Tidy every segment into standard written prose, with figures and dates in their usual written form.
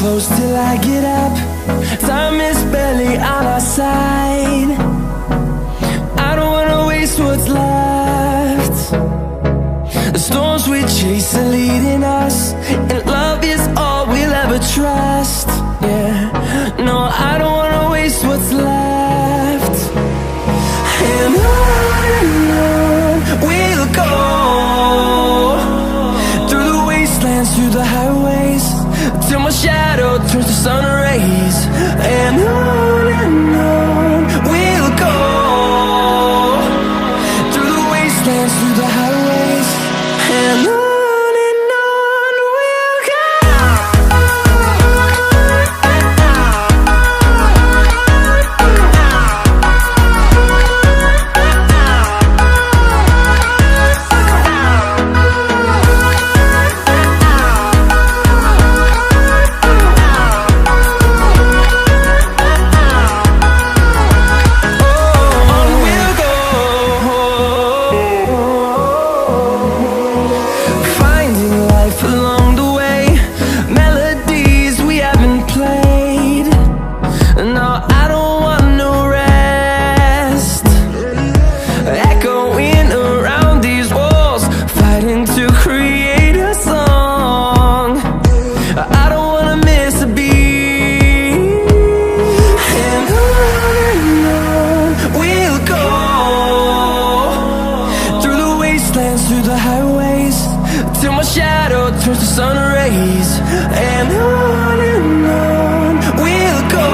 close till I get up. Time is barely on our side. I don't wanna waste what's left. The storms we chase are leading us, and love is all we'll ever trust. Yeah, no, I don't wanna waste what's left. And on we'll go, through the wastelands, through the highways, till my shadow turns to sun rays. And on we'll go, through the wastelands, through the highways, and on we'll go. Through the highways, till my shadow turns to sun rays. And on we'll go,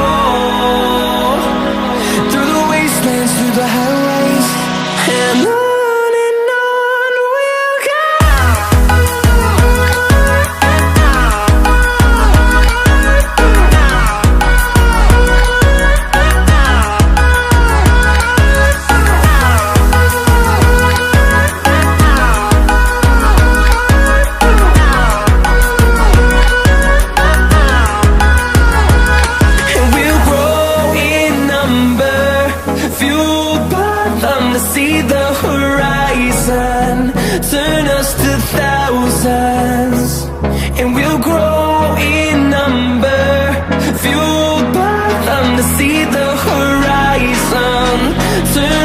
through the wastelands, through the highways, and on we'll go. See the horizon, turn us to thousands, and we'll grow in number, fueled by them to see the horizon, turn